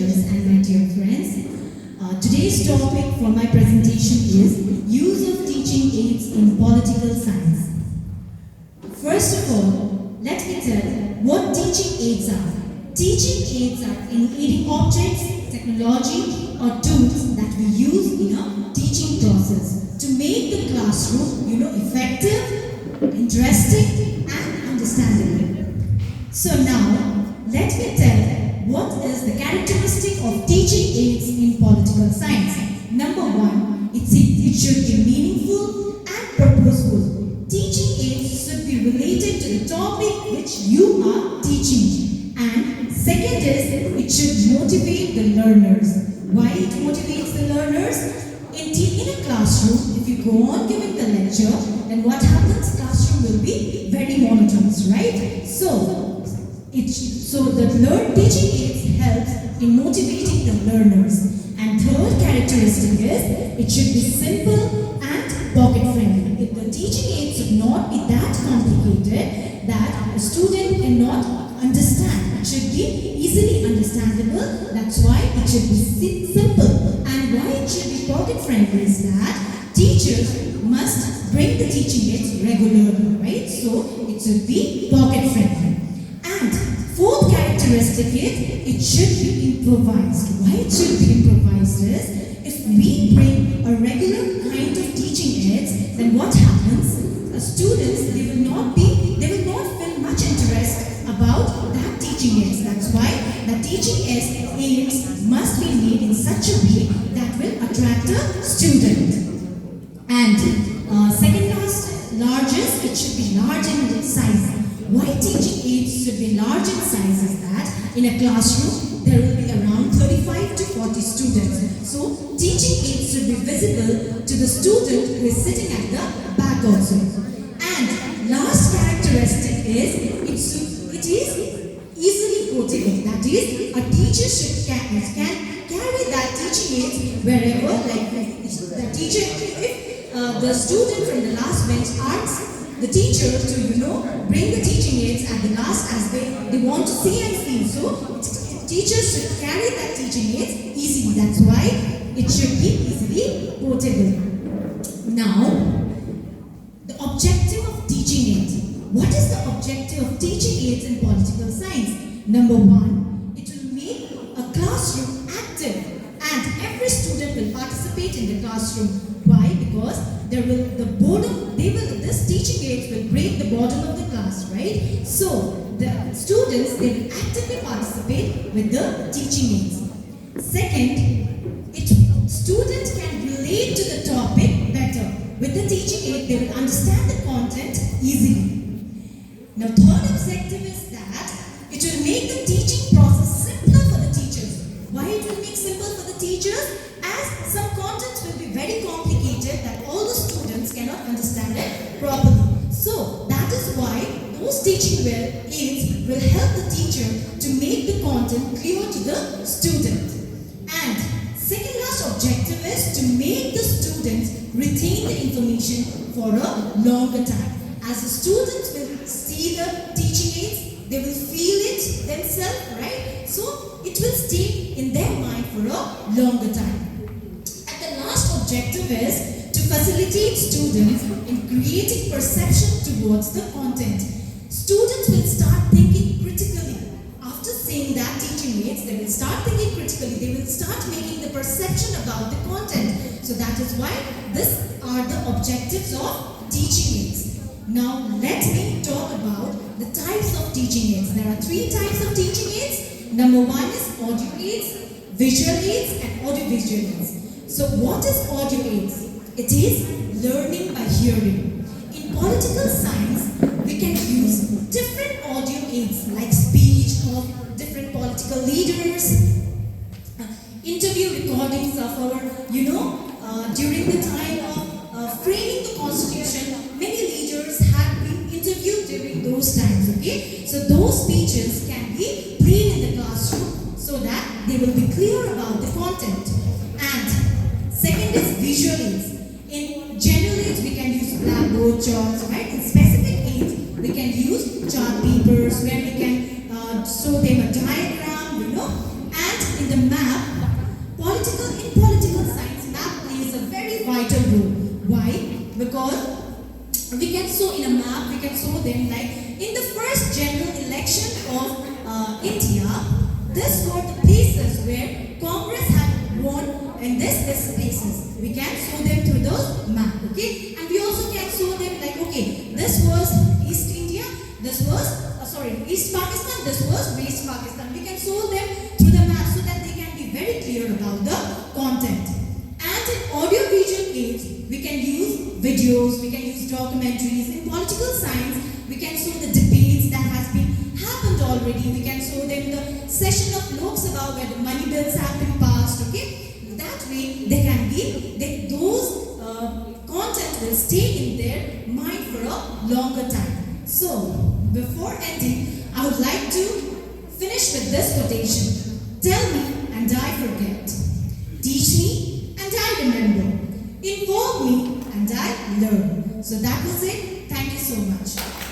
lecturers and my dear friends. Today's topic for my presentation is use of teaching aids in political science. First of all, let me tell what teaching aids are. Teaching aids are aiding objects, technology or tools that we use in a teaching process to make the classroom, effective, interesting and understandable. So now, let me tell what is the characteristic of teaching aids in political science. Number one, it should be meaningful and purposeful. Teaching aids should be related to the topic which you are teaching. And second is, it should motivate the learners. Why it motivates the learners? In a classroom, if you go on giving the lecture, then what happens? Classroom will be very monotonous, right? So the teaching aids helps in motivating the learners. And third characteristic is, it should be simple and pocket friendly. If the teaching aids should not be that complicated that a student cannot understand. It should be easily understandable. That's why it should be simple. And why it should be pocket friendly is that teachers must bring the teaching aids regularly, right? So it should be pocket friendly. And fourth characteristic is, it should be improvised. Why it should be improvised is, if we bring a regular kind of teaching aids, then what happens? Students, they will not feel much interest about that teaching aids. That's why the teaching aids must be made in such a way that will attract a student. And second largest, it should be large in size. Why teaching aids should be large in size is that in a classroom there will be around 35 to 40 students. So teaching aids should be visible to the student who is sitting at the back also. And last characteristic is, it is easily portable. That is, a teacher can carry that teaching aids wherever, like the teacher, if the student from the last bench asks the teacher to bring the teaching aids at the last as they want to see and feel. So teachers should carry that teaching aids easily. That's why it should be easily portable. Now, the objective of teaching aids. What is the objective of teaching aids in political science? Number one, it will make a classroom active and every student will participate in the classroom. Why? Because this teaching aids will break the boredom of the class, right? So the students, they will actively participate with the teaching aids. Second, students can relate to the topic better. With the teaching aid, they will understand the content easily. Now, third objective is that it will make the teaching process simpler for the teachers. Why it will make simple for the teachers? As some contents will be very complicated that all the students cannot understand it properly. So that is why those teaching aids will help the teacher to make the content clear to the student. And second last objective is to make the students retain the information for a longer time. As the students will see the teaching aids, they will feel it themselves, right? So it will stay in their mind for a longer time. And the last objective is to facilitate students in creating perception towards the content. Students will start thinking critically. After seeing that teaching aids, they will start thinking critically. They will start making the perception about the content. So that is why these are the objectives of teaching aids. Now let me talk about the types of teaching aids. There are three types of teaching aids. Number one is audio aids, visual aids and audiovisual aids. So what is audio aids? It is learning by hearing. In political science, we can use different audio aids like speech of different political leaders, interview recordings of our, during the time of framing the constitution, many leaders had been interviewed during those times, okay? So those speeches can be played in the classroom so that they will be clear about the content. And second is visual aids. In general aids, we can use blackboard, charts, right? In specific aids, we can use chart papers where we can show them a diagram, and in the math, them like in the first general election of India, this were the places where Congress had won, and this places. We can show them through those map, okay? And we also can show them like, okay, this was East India, this was, East Pakistan, this was West Pakistan. We can show them through the map so that they can be very clear about the content. And in audio-visual aids, we can use videos, we can use documentaries. In political science, we can show the debates that has been happened already. We can show them the session of Lok Sabha where the money bills have been passed, okay? That way, they can be, those content will stay in their mind for a longer time. So, before ending, I would like to finish with this quotation. Tell me and I forget. Teach me and I remember. Involve me and I learn. So that was it. Thank you so much.